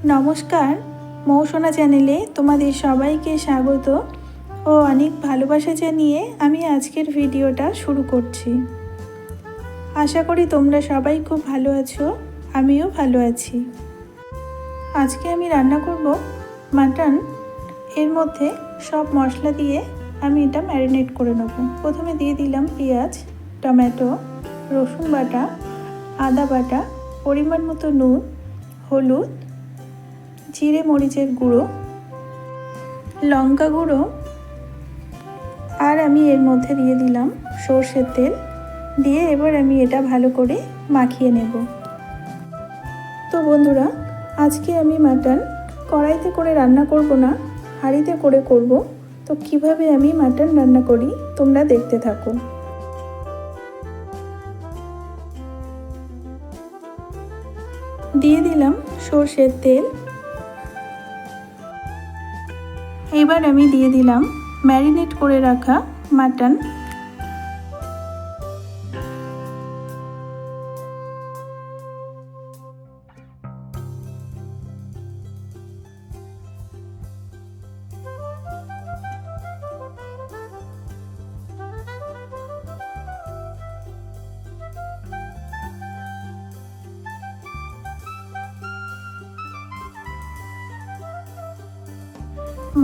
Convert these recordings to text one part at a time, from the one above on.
নমস্কার, মৌসোনা চ্যানেলে তোমাদের সবাইকে স্বাগত ও অনেক ভালোবাসা জানিয়ে আমি আজকের ভিডিওটা শুরু করছি। আশা করি তোমরা সবাই খুব ভালো আছো, আমিও ভালো আছি। আজকে আমি রান্না করব মাটন। এর মধ্যে সব মশলা দিয়ে আমি এটা ম্যারিনেট করে নেব। প্রথমে দিয়ে দিলাম পেঁয়াজ, টমেটো, রসুন বাটা, আদা বাটা, পরিমাণ মতো নুন, হলুদ, জিরে মরিচের গুঁড়ো, লঙ্কা গুঁড়ো, আর আমি এর মধ্যে দিয়ে দিলাম সর্ষের তেল। দিয়ে এবার আমি এটা ভালো করে মাখিয়ে নেব। তো বন্ধুরা, আজকে আমি মাটন কড়াইতে করে রান্না করব না, হাঁড়িতে করে করব। তো কিভাবে আমি মাটন রান্না করি তোমরা দেখতে থাকো। দিয়ে দিলাম সর্ষের তেল। এবার আমি দিয়ে দিলাম ম্যারিনেট করে রাখা মাটন।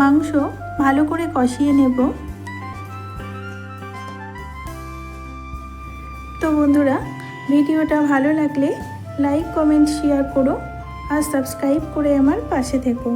মাংস ভালো করে কষিয়ে নেব। তো বন্ধুরা, ভিডিওটা ভালো লাগলে লাইক, কমেন্ট, শেয়ার করো আর সাবস্ক্রাইব করে আমার পাশে থেকো।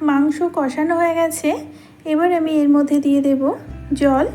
মাংস কষানো হয়ে গেছে। এবার আমি এর মধ্যে দিয়ে দেব জল।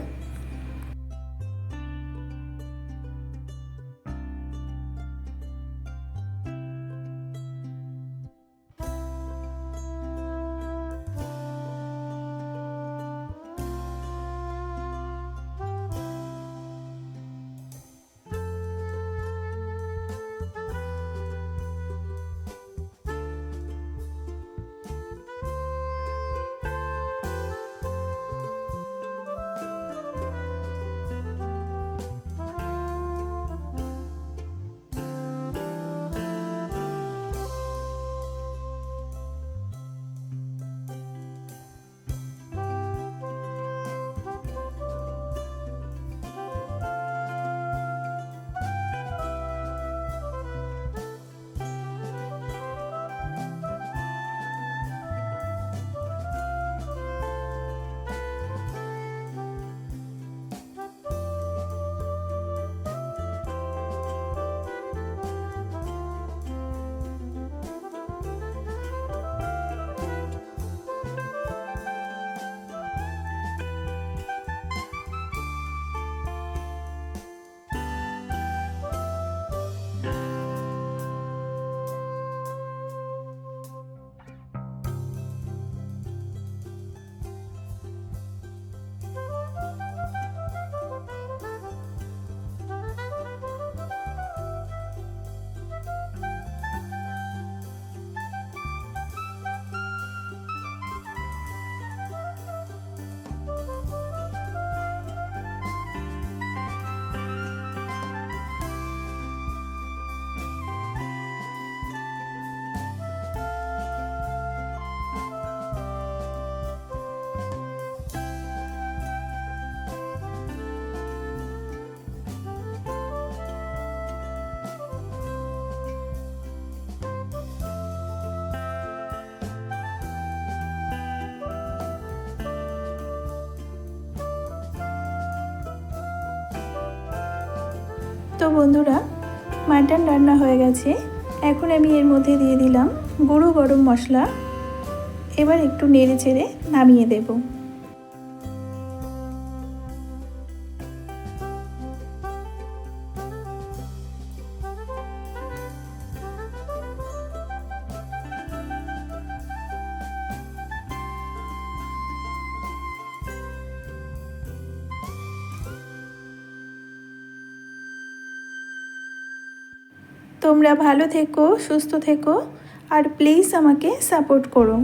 তো বন্ধুরা, মাটন রান্না হয়ে গেছে। এখন আমি এর মধ্যে দিয়ে দিলাম গুঁড়ো গরম মশলা। এবার একটু নেড়ে চেড়ে নামিয়ে দেব। তোমরা ভালো থেকো, সুস্থ থেকো, আর প্লিজ আমাকে সাপোর্ট করো।